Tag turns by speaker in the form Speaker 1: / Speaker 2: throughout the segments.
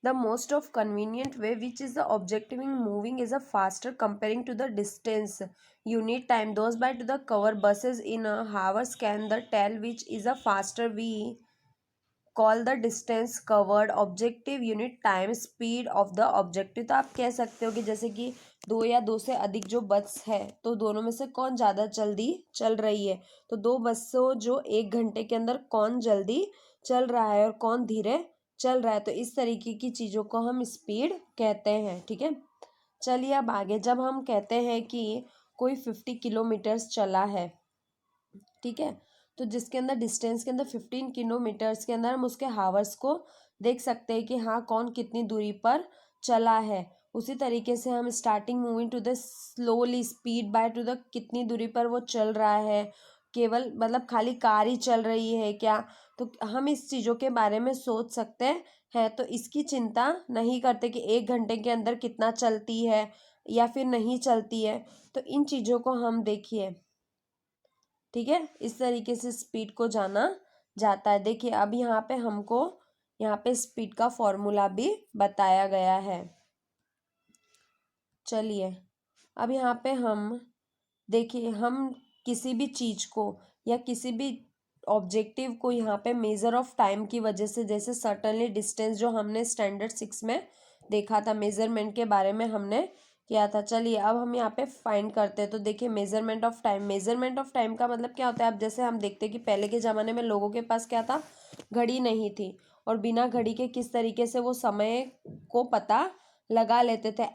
Speaker 1: The most of convenient way which is the objective in moving is a faster comparing to the distance unit time. Those by to the cover buses in a hours can the tell which is a faster we call the distance covered objective unit time speed of the objective. तो आप कह सकते हो कि जैसे कि दो या दो से अधिक जो बस है तो दोनों में से कौन ज़्यादा जल्दी चल रही है, तो दो बसों जो 1 घंटे के अंदर कौन जल्दी चल रहा है और कौन धीरे चल रहा है, तो इस तरीके की चीज़ों को हम स्पीड कहते हैं। ठीक है, चलिए अब आगे, जब हम कहते हैं कि कोई 50 किलोमीटर्स चला है, ठीक है, तो जिसके अंदर डिस्टेंस के अंदर 15 किलोमीटर्स के अंदर हम उसके हावर्स को देख सकते हैं कि हाँ कौन कितनी दूरी पर चला है। उसी तरीके से हम starting moving to the slowly speed by to the कितनी दूरी पर वो चल रहा है, केवल मतलब खाली कार ही चल रही है क्या, तो हम इस चीज़ों के बारे में सोच सकते हैं। तो इसकी चिंता नहीं करते कि 1 घंटे के अंदर कितना चलती है या फिर नहीं चलती है, तो इन चीज़ों को हम देखिए। ठीक है, इस तरीके से स्पीड को जाना जाता है। देखिए अब यहाँ पे हमको यहाँ पे स्पीड का फॉर्मूला भी बताया गया है। चलिए अब यहाँ पे हम देखिए, हम किसी भी चीज़ को या किसी भी ऑब्जेक्टिव को यहाँ पे मेज़र ऑफ टाइम की वजह से, जैसे सर्टनली डिस्टेंस जो हमने स्टैंडर्ड 6 में देखा था, मेज़रमेंट के बारे में हमने किया था। चलिए अब हम यहाँ पे फाइंड करते हैं। तो देखिए measurement of time, measurement of time का मतलब क्या होता है। अब जैसे हम देखते हैं कि पहले के ज़माने में लोगों के पास क्या था, घड़ी नहीं थी, और बिना घड़ी के किस तरीके से वो समय को पता लगा लेते थे।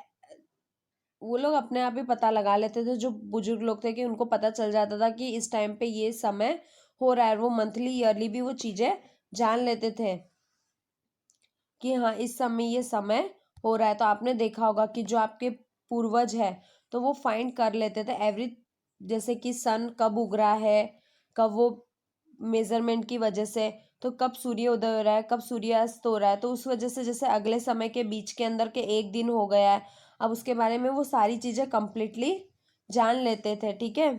Speaker 1: वो लोग अपने आप ही पता लगा लेते थे, जो बुजुर्ग लोग थे, कि उनको पता चल जाता था कि इस टाइम पे ये समय हो रहा है। वो मंथली ईयरली भी वो चीज़ें जान लेते थे कि हाँ इस समय ये समय हो रहा है। तो आपने देखा होगा कि जो आपके पूर्वज है तो वो फाइंड कर लेते थे एवरी, जैसे कि सन कब उग रहा है, कब वो मेजरमेंट की वजह से, तो कब सूर्य उदय हो रहा है, कब सूर्यास्त हो रहा है, तो उस वजह से जैसे अगले समय के बीच के अंदर के एक दिन हो गया है, अब उसके बारे में वो सारी चीज़ें कंप्लीटली जान लेते थे। ठीक है,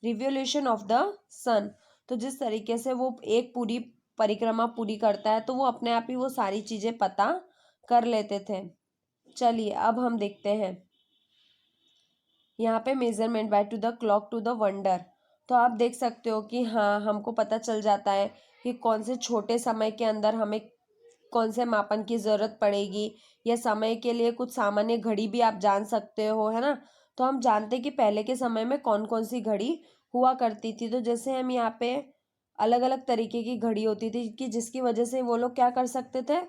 Speaker 1: रिवोल्यूशन ऑफ द सन, तो जिस तरीके से वो एक पूरी परिक्रमा पूरी करता है तो वो अपने आप ही वो सारी चीज़ें पता कर लेते थे। चलिए अब हम देखते हैं यहाँ पे measurement by to the clock to the wonder. तो आप देख सकते हो कि हाँ हमको पता चल जाता है कि कौन से छोटे समय के अंदर हमें कौन से मापन की ज़रूरत पड़ेगी, या समय के लिए कुछ सामान्य घड़ी भी आप जान सकते हो, है ना। तो हम जानते हैं कि पहले के समय में कौन कौन सी घड़ी हुआ करती थी। तो जैसे हम यहाँ पे अलग अलग तरीके की घड़ी होती थी कि जिसकी वजह से वो लोग क्या कर सकते थे,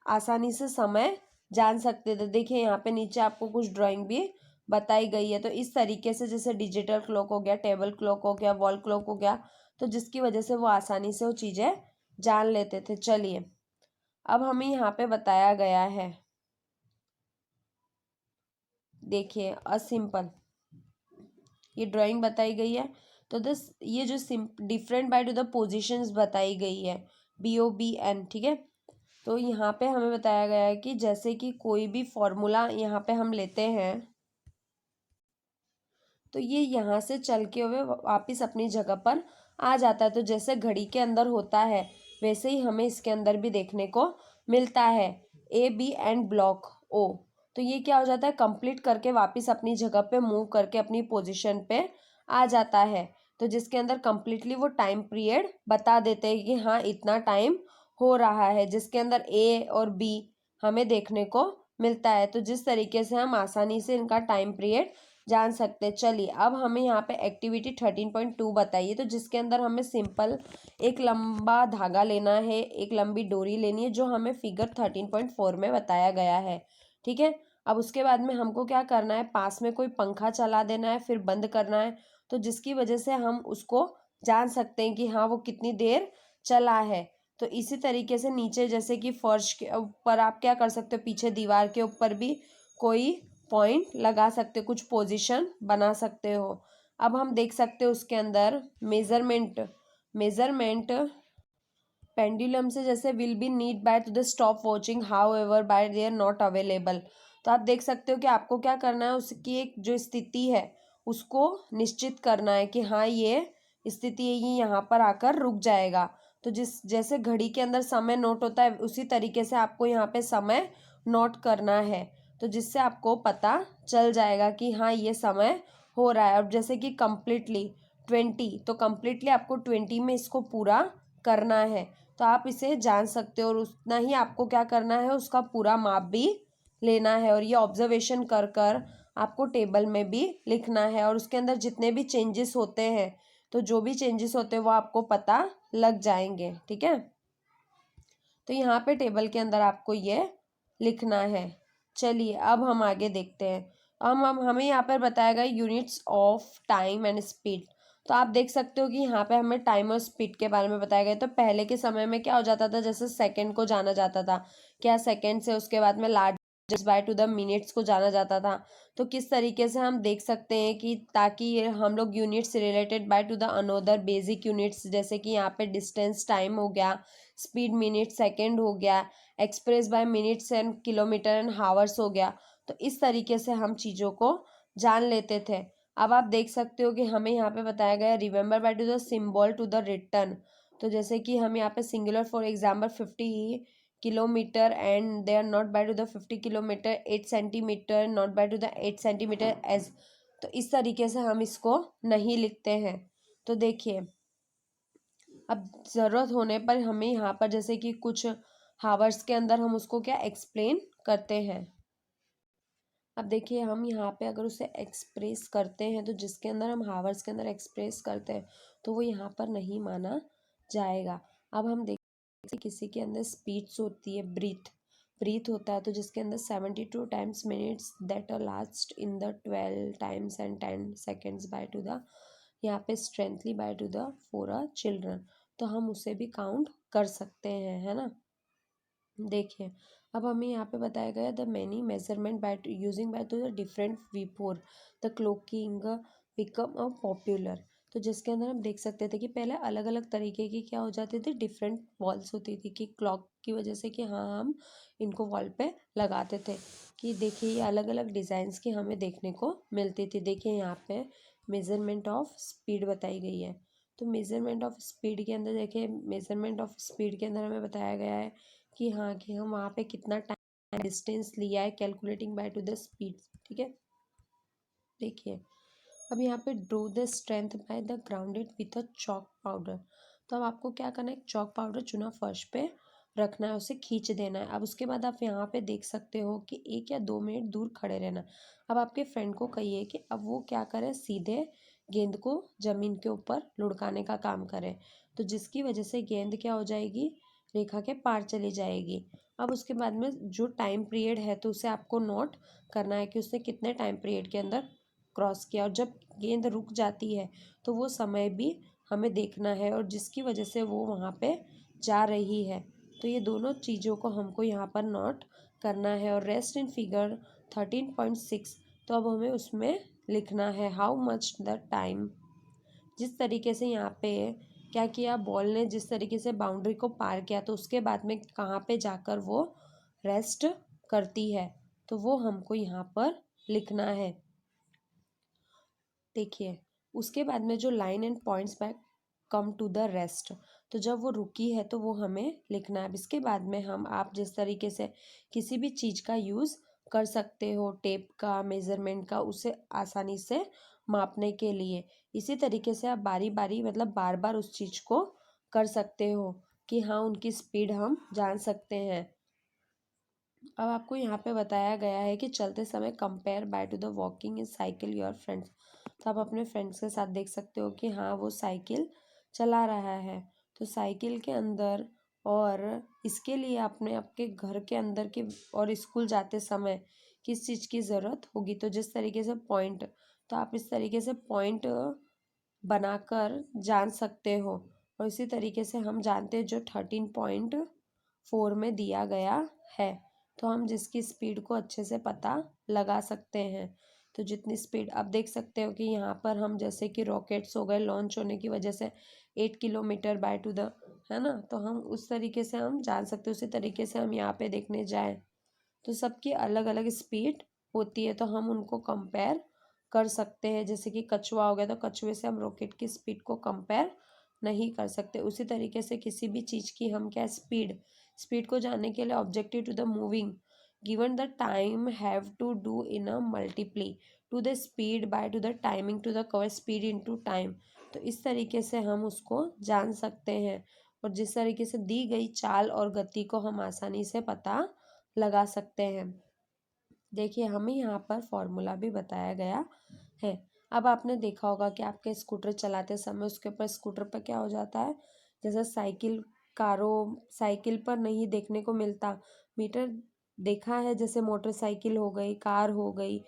Speaker 1: आसानी से समय जान सकते थे। देखिए यहाँ पे नीचे आपको कुछ ड्राइंग भी बताई गई है। तो इस तरीके से जैसे डिजिटल क्लॉक हो गया, टेबल क्लॉक हो गया, वॉल क्लॉक हो गया, तो जिसकी वजह से वो आसानी से वो चीज़ें जान लेते थे। चलिए अब हमें यहाँ पे बताया गया है, देखिए अ सिंपल, ये ड्राइंग बताई गई है। तो दिस ये जो different by to the positions बताई गई है, BOBN। ठीक है, तो यहाँ पे हमें बताया गया है कि जैसे कि कोई भी फॉर्मूला यहाँ पे हम लेते हैं तो ये यहाँ से चल के हुए वापिस अपनी जगह पर आ जाता है। तो जैसे घड़ी के अंदर होता है वैसे ही हमें इसके अंदर भी देखने को मिलता है, AB एंड ब्लॉक O। तो ये क्या हो जाता है, कंप्लीट करके वापस अपनी जगह पे मूव करके अपनी पोजीशन पे आ जाता है। तो जिसके अंदर कंप्लीटली वो टाइम पीरियड बता देते हैं कि हाँ इतना टाइम हो रहा है, जिसके अंदर A और B हमें देखने को मिलता है। तो जिस तरीके से हम आसानी से इनका टाइम पीरियड जान सकते हैं। चलिए अब हमें यहाँ पे एक्टिविटी 13.2 बताइए। तो जिसके अंदर हमें सिंपल एक लंबा धागा लेना है, एक लंबी डोरी लेनी है, जो हमें फिगर 13.4 में बताया गया है। ठीक है, अब उसके बाद में हमको क्या करना है, पास में कोई पंखा चला देना है, फिर बंद करना है, तो जिसकी वजह से हम उसको जान सकते हैं कि हाँ वो कितनी देर चला है। तो इसी तरीके से नीचे जैसे कि फर्श के ऊपर आप क्या कर सकते हो, पीछे दीवार के ऊपर भी कोई पॉइंट लगा सकते हो, कुछ पोजीशन बना सकते हो। अब हम देख सकते हो उसके अंदर मेजरमेंट पेंडुलम से जैसे will be need by to the stop watching however by they are not available. तो आप देख सकते हो कि आपको क्या करना है, उसकी एक जो स्थिति है उसको निश्चित करना है कि हाँ ये स्थिति है, ये यहाँ पर आकर रुक जाएगा। तो जिस जैसे घड़ी के अंदर समय नोट होता है उसी तरीके से आपको यहाँ पे समय नोट करना है, तो जिससे आपको पता चल जाएगा कि हाँ ये समय हो रहा है। अब जैसे कि कम्प्लीटली 20, तो कम्प्लीटली आपको 20 में इसको पूरा करना है, तो आप इसे जान सकते हो। और उतना ही आपको क्या करना है, उसका पूरा माप भी लेना है, और ये ऑब्जर्वेशन कर कर आपको टेबल में भी लिखना है। और उसके अंदर जितने भी चेंजेस होते हैं, तो जो भी चेंजेस होते हैं वो आपको पता लग जाएंगे, ठीक है। तो यहाँ पे टेबल के अंदर आपको ये लिखना है। चलिए अब हम आगे देखते हैं। हम हमें यहाँ पर बताया गया units of time and speed. तो आप देख सकते हो कि यहाँ पे हमें टाइम और स्पीड के बारे में बताया गया। तो पहले के समय में क्या हो जाता था, जैसे सेकंड को जाना जाता था, क्या सेकंड से उसके बाद में largest by to the minutes को जाना जाता था। तो किस तरीके से हम देख सकते हैं कि ताकि ये हम लोग units related by to the another basic units, जैसे कि यहाँ पे डिस्टेंस टाइम हो गया, स्पीड मिनट सेकंड हो गया, express bye minutes and kilometre and hours हो गया। तो इस तरीके से हम चीज़ों को जान लेते थे। अब आप देख सकते हो कि हमें यहाँ पे बताया गया remember by to the symbol to the return. तो जैसे कि हम यहाँ पे singular for example 50 kilometre and they are not by to the 50 kilometre 8 centimetre not by to the 8 centimetre as. तो इस तरीके से हम इसको नहीं लिखते हैं। तो देखिए अब ज़रूरत होने पर हमें यहाँ पर जैसे कि कुछ हावर्स के अंदर हम उसको क्या एक्सप्लेन करते हैं। अब देखिए हम यहाँ पे अगर उसे एक्सप्रेस करते हैं, तो जिसके अंदर हम हावर्स के अंदर एक्सप्रेस करते हैं तो वो यहाँ पर नहीं माना जाएगा। अब हम देखते किसी के अंदर स्पीड्स होती है, ब्रीथ होता है, तो जिसके अंदर 72 times minutes that are last in the 12 times and 10 seconds by to the, यहाँ पे strengthly by to the for a children. तो हम उसे भी काउंट कर सकते हैं, है ना। देखिए अब हमें यहाँ पे बताया गया the many measurement by using by to the different vapour the clocking become a popular. तो जिसके अंदर हम देख सकते थे कि पहले अलग अलग तरीके की क्या हो जाती थी, डिफरेंट वॉल्स होती थी कि क्लॉक की वजह से कि हाँ हम इनको वॉल पे लगाते थे। कि देखिए ये अलग अलग डिज़ाइंस की हमें देखने को मिलती थी। देखिए यहाँ पे मेजरमेंट ऑफ स्पीड बताई गई है। तो मेजरमेंट ऑफ स्पीड के अंदर देखिए, मेजरमेंट ऑफ स्पीड के अंदर हमें बताया गया है कि हाँ कि हम वहाँ पे कितना टाइम डिस्टेंस लिया है calculating by to the speed, ठीक है। देखिए अब यहाँ पे draw the strength by the grounded with a chalk powder. तो अब आपको क्या करना है, एक चॉक पाउडर चुना फर्श पे रखना है, उसे खींच देना है। अब उसके बाद आप यहाँ पे देख सकते हो कि 1 या 2 मिनट दूर खड़े रहना। अब आपके फ्रेंड को कहिए कि अब वो क्या करे, सीधे गेंद को ज़मीन के ऊपर लुढ़काने का काम करे, तो जिसकी वजह से गेंद क्या हो जाएगी, रेखा के पार चली जाएगी। अब उसके बाद में जो टाइम पीरियड है तो उसे आपको नोट करना है कि उसने कितने टाइम पीरियड के अंदर क्रॉस किया, और जब गेंद रुक जाती है तो वो समय भी हमें देखना है, और जिसकी वजह से वो वहाँ पे जा रही है। तो ये दोनों चीज़ों को हमको यहाँ पर नोट करना है। और रेस्ट इन फिगर 13.6, तो अब हमें उसमें लिखना है हाउ मच द टाइम। जिस तरीके से यहाँ पे क्या किया, बॉल ने जिस तरीके से बाउंड्री को पार किया, तो उसके बाद में कहाँ पे जाकर वो रेस्ट करती है, तो वो हमको यहाँ पर लिखना है। देखिए उसके बाद में जो line and points back come to the rest, तो जब वो रुकी है तो वो हमें लिखना है। अब इसके बाद में हम आप जिस तरीके से किसी भी चीज़ का यूज़ कर सकते हो, टेप का, मेज़रमेंट का, उसे आसानी से मापने के लिए, इसी तरीके से आप बारी बारी मतलब बार बार उस चीज़ को कर सकते हो कि हाँ उनकी स्पीड हम जान सकते हैं। अब आपको यहाँ पे बताया गया है कि चलते समय compare bye to the walking in cycle your friends. तो आप अपने फ्रेंड्स के साथ देख सकते हो कि हाँ वो साइकिल चला रहा है। तो साइकिल के अंदर, और इसके लिए आपने आपके घर के अंदर के और स्कूल जाते समय किस चीज़ की ज़रूरत होगी, तो जिस तरीके से पॉइंट, तो आप इस तरीके से पॉइंट बनाकर जान सकते हो। और इसी तरीके से हम जानते हैं जो 13.4 में दिया गया है, तो हम जिसकी स्पीड को अच्छे से पता लगा सकते हैं। तो जितनी स्पीड आप देख सकते हो कि यहाँ पर हम जैसे कि रॉकेट्स हो गए लॉन्च होने की वजह से 8 किलोमीटर बाय टू द, है ना, तो हम उस तरीके से हम जान सकते हैं। उसी तरीके से हम यहाँ पे देखने जाएं तो सबकी अलग अलग स्पीड होती है, तो हम उनको कंपेयर कर सकते हैं। जैसे कि कछुआ हो गया, तो कछुए से हम रॉकेट की स्पीड को कंपेयर नहीं कर सकते। उसी तरीके से किसी भी चीज़ की हम क्या स्पीड को जानने के लिए objective to the moving given the time have to do in a multiply to the speed by to the timing to the cover speed into time। तो इस तरीके से हम उसको जान सकते हैं और जिस तरीके से दी गई चाल और गति को हम आसानी से पता लगा सकते हैं। देखिए हमें यहाँ पर फॉर्मूला भी बताया गया है। अब आपने देखा होगा कि आपके स्कूटर चलाते समय उसके ऊपर स्कूटर पर क्या हो जाता है, जैसे साइकिल कारों साइकिल पर नहीं देखने को मिलता मीटर, देखा है जैसे मोटरसाइकिल हो गई, कार हो गई,